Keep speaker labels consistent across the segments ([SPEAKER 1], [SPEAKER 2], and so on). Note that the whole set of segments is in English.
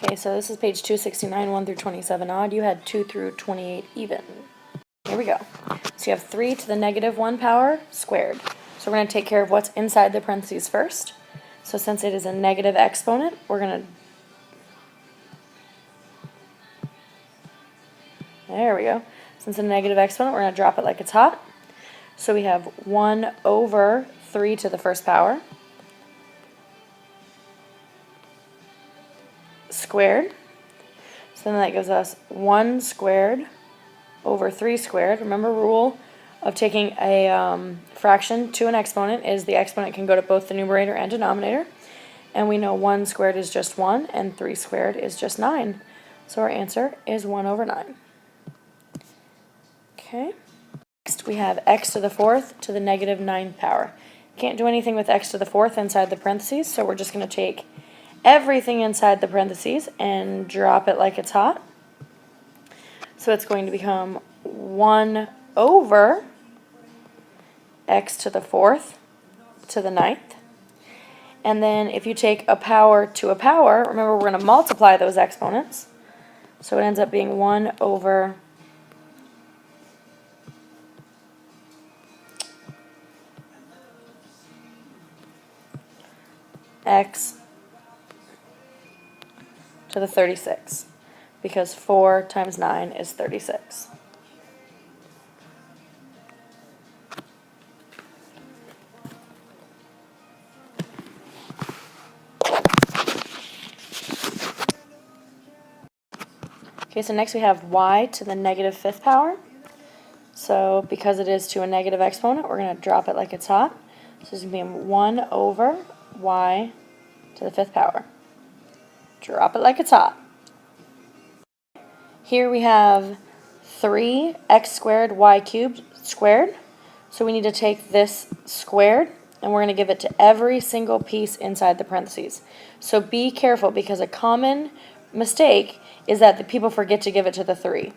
[SPEAKER 1] Okay, so this is page 269, 1 through 27 odd. You had 2 through 28 even. Here we go. So you have 3 to the negative 1 power squared. So we're going to take care of what's inside the parentheses first. So since it is a negative exponent, we're going to... There we go. Since it's a negative exponent, we're going to drop it like it's hot. So we have 1 over 3 to the first power squared. So then that gives us 1 squared over 3 squared. Remember, rule of taking a fraction to an exponent is the exponent can go to both the numerator and denominator. And we know 1 squared is just 1 and 3 squared is just 9. So our answer is 1 over 9. Okay. Next we have x to the fourth to the negative 9th power. Can't do anything with x to the fourth inside the parentheses, so we're just going to take everything inside the parentheses and drop it like it's hot. So it's going to become 1 over x to the fourth to the 9th. And then if you take a power to a power, remember we're going to multiply those exponents. So it ends up being 1 over x to the 36, because 4 times 9 is 36. Okay, so next we have y to the negative 5th power. So because it is to a negative exponent, we're going to drop it like it's hot. So it's going to be 1 over y to the 5th power. Drop it like it's hot. Here we have 3x squared y cubed squared. So we need to take this squared and we're going to give it to every single piece inside the parentheses. So be careful, because a common mistake is that the people forget to give it to the 3.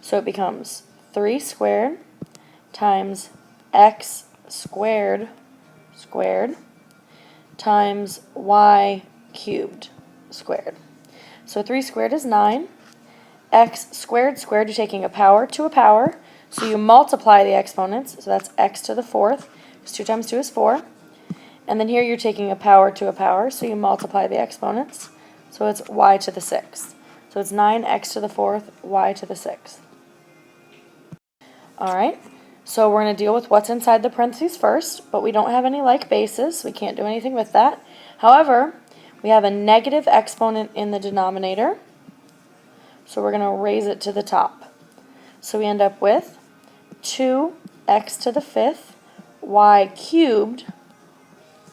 [SPEAKER 1] So it becomes 3 squared times x squared squared times y cubed squared. So 3 squared is 9. X squared squared, you're taking a power to a power, so you multiply the exponents, so that's x to the fourth, because 2 times 2 is 4. And then here you're taking a power to a power, so you multiply the exponents, so it's y to the 6th. So it's 9x to the fourth, y to the 6th. Alright, so we're going to deal with what's inside the parentheses first, but we don't have any like bases, so we can't do anything with that. However, we have a negative exponent in the denominator, so we're going to raise it to the top. So we end up with 2x to the 5th, y cubed,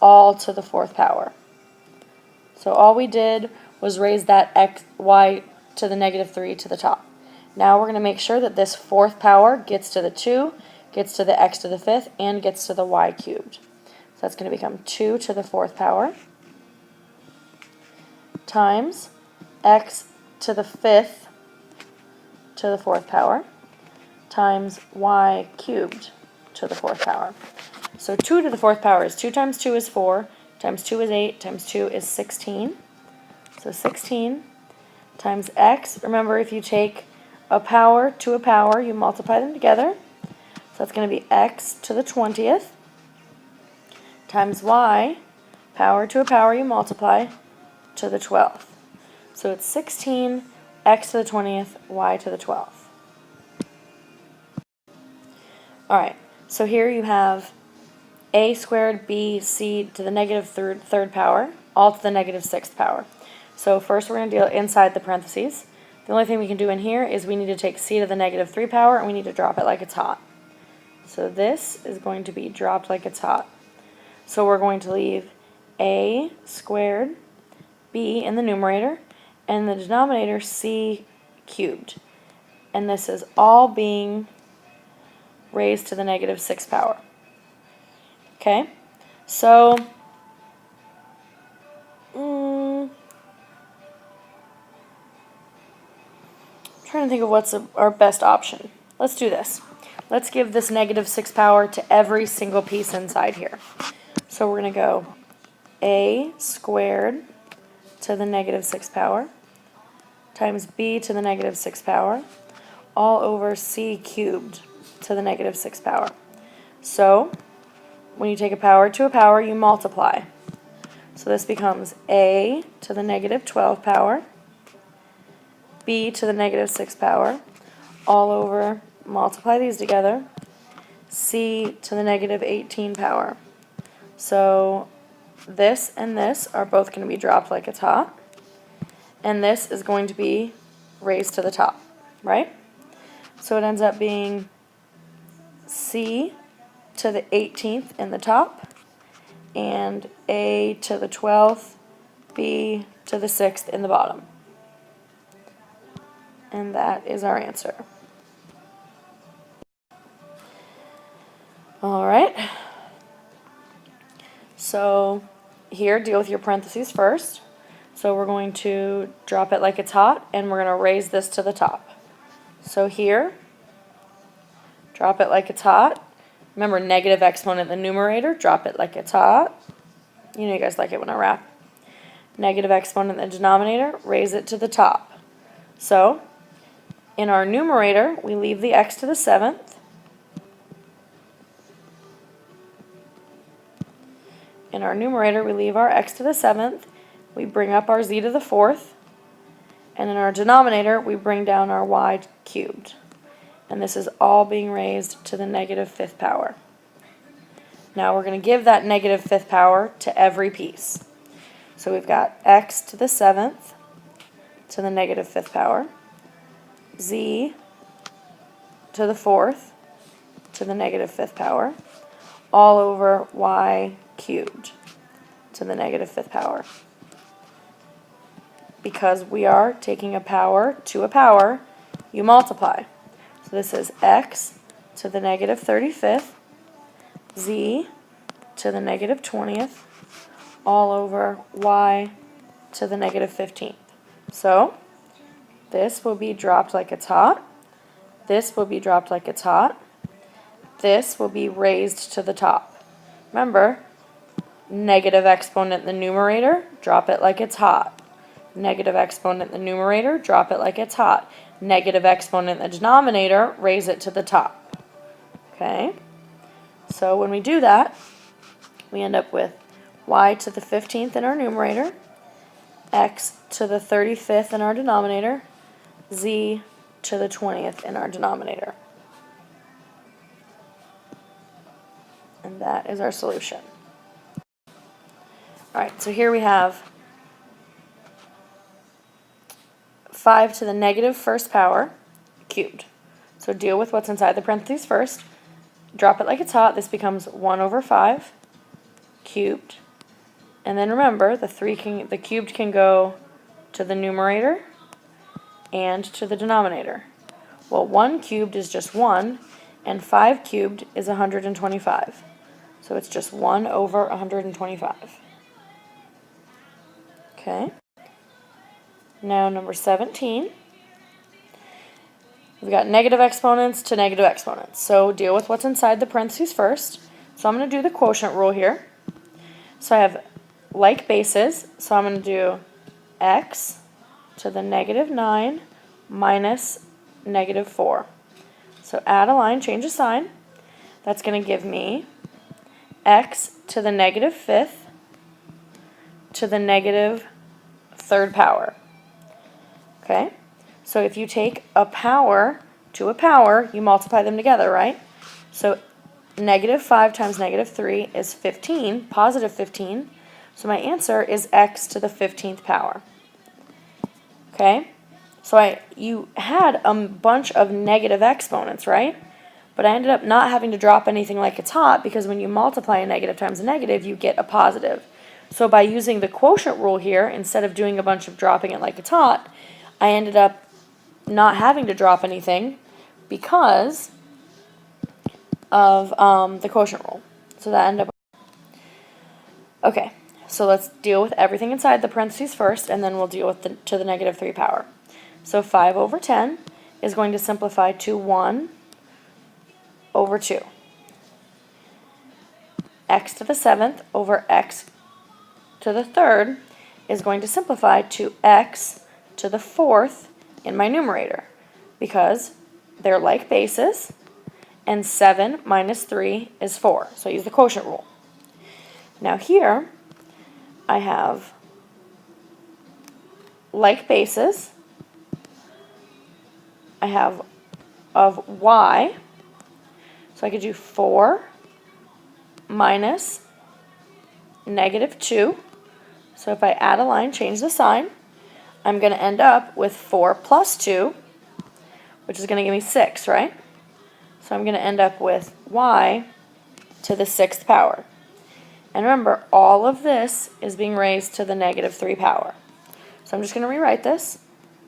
[SPEAKER 1] all to the 4th power. So all we did was raise that y to the negative 3 to the top. Now we're going to make sure that this 4th power gets to the 2, gets to the x to the 5th, and gets to the y cubed. So that's going to become 2 to the 4th power times x to the 5th to the 4th power times y cubed to the 4th power. So 2 to the 4th power is 2 times 2 is 4, times 2 is 8, times 2 is 16. So 16 times x. Remember, if you take a power to a power, you multiply them together. So that's going to be x to the 20th times y, power to a power, you multiply, to the 12th. So it's 16 x to the 20th, y to the 12th. Alright, so here you have a squared b c to the negative third power, all to the negative 6th power. So first we're going to deal inside the parentheses. The only thing we can do in here is we need to take c to the negative 3 power and we need to drop it like it's hot. So this is going to be dropped like it's hot. So we're going to leave a squared b in the numerator and the denominator c cubed. And this is all being raised to the negative 6th power. Okay, so I'm trying to think of what's our best option. Let's do this. Let's give this negative 6th power to every single piece inside here. So we're going to go a squared to the negative 6th power times b to the negative 6th power all over c cubed to the negative 6th power. So when you take a power to a power, you multiply. So this becomes a to the negative 12 power, b to the negative 6th power, all over, multiply these together, c to the negative 18 power. So this and this are both going to be dropped like it's hot, and this is going to be raised to the top, right? So it ends up being c to the 18th in the top, and a to the 12th, b to the 6th in the bottom. And that is our answer. All right. So here, deal with your parentheses first. So we're going to drop it like it's hot, and we're going to raise this to the top. So here, drop it like it's hot. Remember, negative exponent in the numerator, drop it like it's hot. You know you guys like it when I rap. Negative exponent in the denominator, raise it to the top. So in our numerator, we leave the x to the 7th. In our numerator, we leave our x to the 7th. We bring up our z to the 4th. And in our denominator, we bring down our y cubed. And this is all being raised to the negative 5th power. Now we're going to give that negative 5th power to every piece. So we've got x to the 7th to the negative 5th power, z to the 4th to the negative 5th power, all over y cubed to the negative 5th power. Because we are taking a power to a power, you multiply. So this is x to the negative 35th, z to the negative 20th, all over y to the negative 15th. So this will be dropped like it's hot. This will be dropped like it's hot. This will be raised to the top. Remember, negative exponent in the numerator, drop it like it's hot. Negative exponent in the numerator, drop it like it's hot. Negative exponent in the denominator, raise it to the top. Okay? So when we do that, we end up with y to the 15th in our numerator, x to the 35th in our denominator, z to the 20th in our denominator. And that is our solution. Alright, so here we have 5 to the negative 1st power cubed. So deal with what's inside the parentheses first. Drop it like it's hot. This becomes 1 over 5 cubed. And then remember, the cubed can go to the numerator and to the denominator. Well, 1 cubed is just 1, and 5 cubed is 125. So it's just 1 over 125. Okay. Now number 17. We've got negative exponents to negative exponents. So deal with what's inside the parentheses first. So I'm going to do the quotient rule here. So I have like bases. So I'm going to do x to the negative 9 minus negative 4. So add a line, change a sign. That's going to give me x to the negative 5th to the negative 3rd power. Okay? So if you take a power to a power, you multiply them together, right? So negative 5 times negative 3 is 15, positive 15. So my answer is x to the 15th power. Okay? So you had a bunch of negative exponents, right? But I ended up not having to drop anything like it's hot, because when you multiply a negative times a negative, you get a positive. So by using the quotient rule here, instead of doing a bunch of dropping it like it's hot, I ended up not having to drop anything because of the quotient rule. So that ended up... Okay, so let's deal with everything inside the parentheses first, and then we'll deal with to the negative 3 power. So 5 over 10 is going to simplify to 1 over 2. X to the 7th over x to the 3rd is going to simplify to x to the 4th in my numerator because they're like bases, and 7 minus 3 is 4. So I use the quotient rule. Now here I have like bases. I have of y, so I could do 4 minus negative 2. So if I add a line, change the sign, I'm going to end up with 4 plus 2, which is going to give me 6, right? So I'm going to end up with y to the 6th power. And remember, all of this is being raised to the negative 3 power. So I'm just going to rewrite this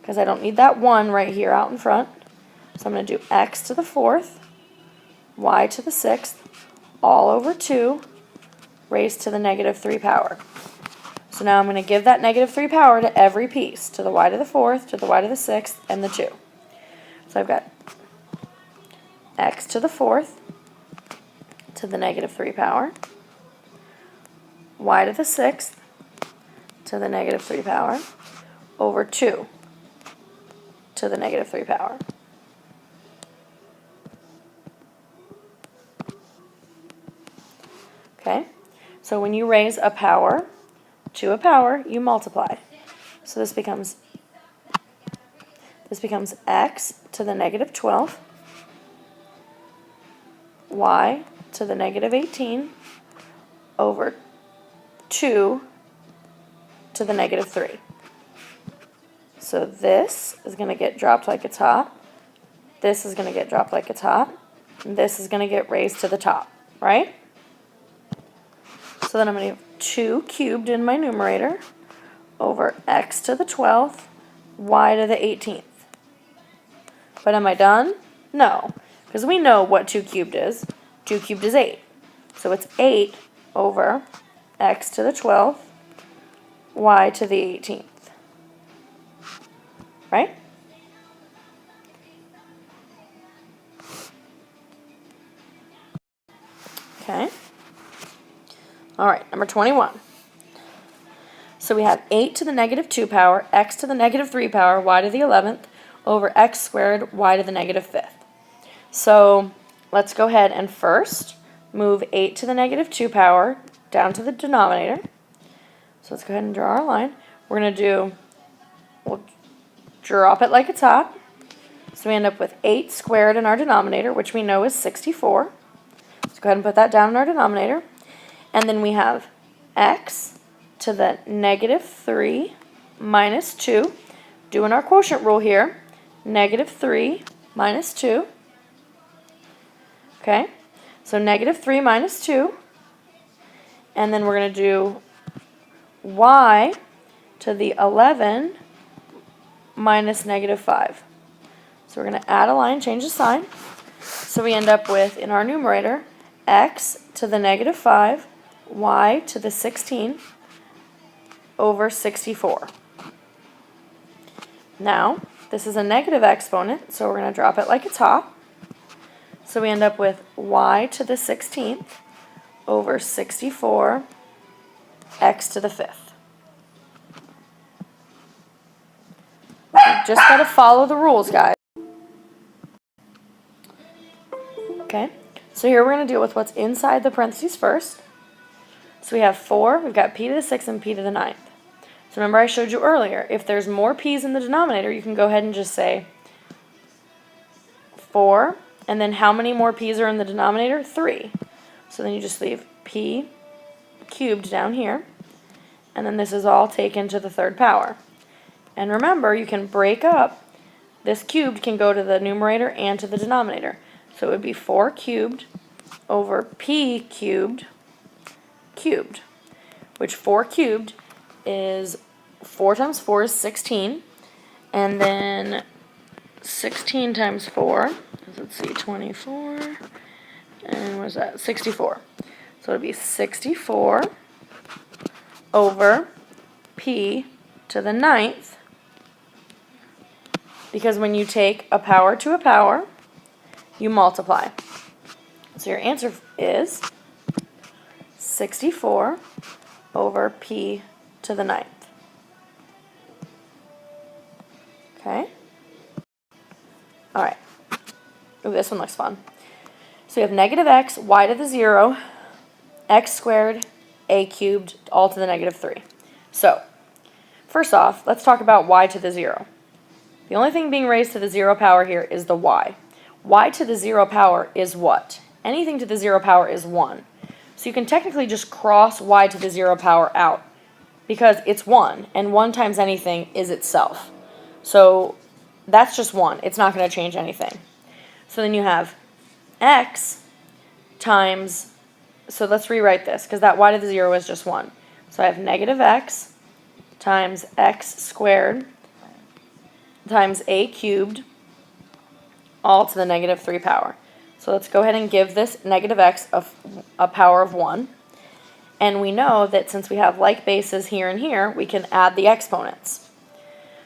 [SPEAKER 1] because I don't need that 1 right here out in front. So I'm going to do x to the 4th, y to the 6th, all over 2, raised to the negative 3 power. So now I'm going to give that negative 3 power to every piece, to the y to the 4th, to the y to the 6th, and the 2. So I've got x to the 4th to the negative 3 power, y to the 6th to the negative 3 power, over 2 to the negative 3 power. Okay, so when you raise a power to a power, you multiply. So this becomes x to the negative 12, y to the negative 18, over 2 to the negative 3. So this is going to get dropped like it's hot. This is going to get dropped like it's hot. And this is going to get raised to the top, right? So then I'm going to have 2 cubed in my numerator over x to the 12th, y to the 18th. But am I done? No, because we know what 2 cubed is. 2 cubed is 8. So it's 8 over x to the 12th, y to the 18th. Right? Okay. All right, number 21. So we have 8 to the negative 2 power, x to the negative 3 power, y to the 11th, over x squared, y to the negative 5th. So let's go ahead and first move 8 to the negative 2 power down to the denominator. So let's go ahead and draw our line. We're going to do, we'll drop it like it's hot. So we end up with 8 squared in our denominator, which we know is 64. Let's go ahead and put that down in our denominator. And then we have x to the negative 3 minus 2. Doing our quotient rule here. Negative 3 minus 2. Okay, so negative 3 minus 2. And then we're going to do y to the 11 minus negative 5. So we're going to add a line, change the sign. So we end up with, in our numerator, x to the negative 5, y to the 16 over 64. Now, this is a negative exponent, so we're going to drop it like it's hot. So we end up with y to the 16th over 64 x to the 5th. You just got to follow the rules, guys. Okay, so here we're going to deal with what's inside the parentheses first. So we have 4, we've got p to the 6th and p to the 9th. So remember I showed you earlier, if there's more p's in the denominator, you can go ahead and just say 4, and then how many more p's are in the denominator? 3. So then you just leave p cubed down here, and then this is all taken to the 3rd power. And remember, you can break up, this cubed can go to the numerator and to the denominator. So it would be 4 cubed over p cubed, which 4 cubed is 4 times 4 is 16, and then 16 times 4, let's see, 24, and what is that, 64. So it would be 64 over p to the 9th, because when you take a power to a power, you multiply. So your answer is 64 over p to the 9th. Okay? Ooh, this one looks fun. So we have negative x, y to the 0, x squared, a cubed, all to the negative 3. So, first off, let's talk about y to the 0. The only thing being raised to the 0 power here is the y. Y to the 0 power is what? Anything to the 0 power is 1. So you can technically just cross y to the 0 power out because it's 1, and 1 times anything is itself. So that's just 1. It's not going to change anything. So then you have x times, so let's rewrite this because that y to the 0 is just 1. So I have negative x times x squared times a cubed all to the negative 3 power. So let's go ahead and give this negative x a power of 1. And we know that since we have like bases here and here, we can add the exponents.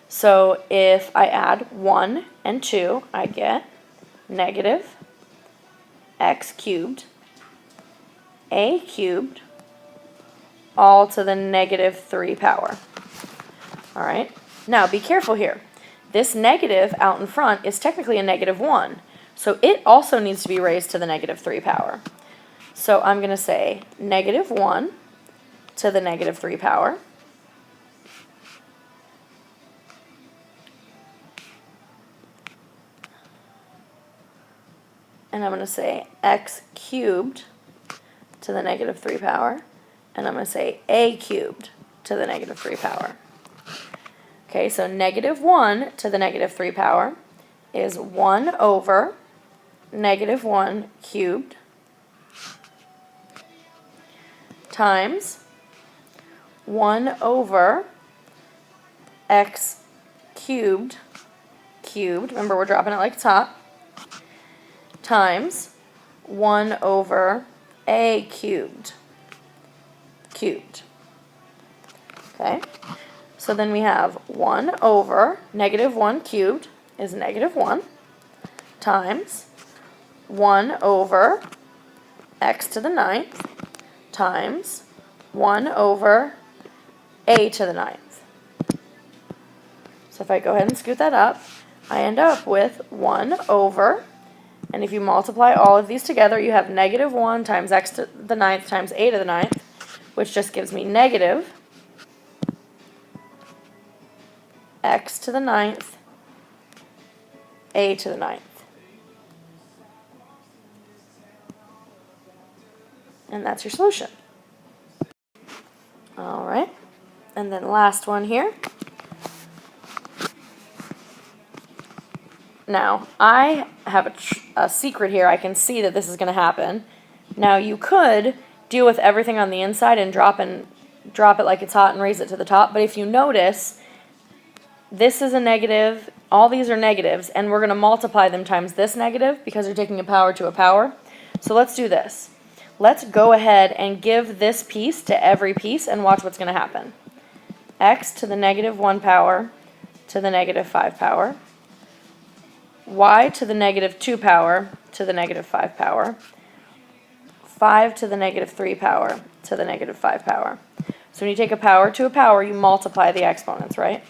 [SPEAKER 1] So if I add 1 and 2, I get negative x cubed, a cubed, all to the negative 3 power. All right, now be careful here. This negative out in front is technically a negative 1, so it also needs to be raised to the negative 3 power. So I'm going to say negative 1 to the negative 3 power. And I'm going to say x cubed to the negative 3 power. And I'm going to say a cubed to the negative 3 power. Okay, so negative 1 to the negative 3 power is 1 over negative 1 cubed times 1 over x cubed, remember we're dropping it like it's hot, times 1 over a cubed, okay? So then we have 1 over negative 1 cubed is negative 1 times 1 over x to the 9th times 1 over a to the 9th. So if I go ahead and scoot that up, I end up with 1 over, and if you multiply all of these together, you have negative 1 times x to the 9th times a to the 9th, which just gives me negative x to the 9th, a to the 9th. And that's your solution. All right. And then last one here. Now, I have a secret here. I can see that this is going to happen. Now, you could deal with everything on the inside and drop it like it's hot and raise it to the top. But if you notice, this is a negative, all these are negatives, and we're going to multiply them times this negative because they're taking a power to a power. So let's do this. Let's go ahead and give this piece to every piece and watch what's going to happen. X to the negative 1 power to the negative 5 power. Y to the negative 2 power to the negative 5 power. 5 to the negative 3 power to the negative 5 power. So when you take a power to a power, you multiply the exponents, right?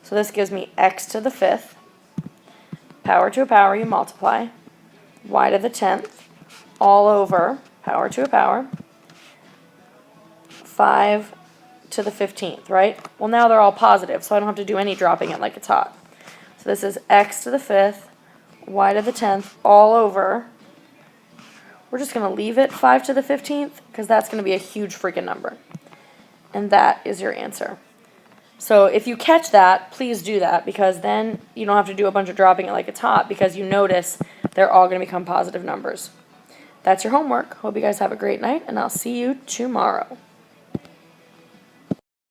[SPEAKER 1] So this gives me x to the 5th. Power to a power, you multiply. Y to the 10th, all over, power to a power. 5 to the 15th, right? Well, now they're all positive, so I don't have to do any dropping it like it's hot. So this is x to the 5th, y to the 10th, all over. We're just going to leave it 5 to the 15th because that's going to be a huge freaking number. And that is your answer. So if you catch that, please do that because then you don't have to do a bunch of dropping it like it's hot because you notice they're all going to become positive numbers. That's your homework. Hope you guys have a great night, and I'll see you tomorrow.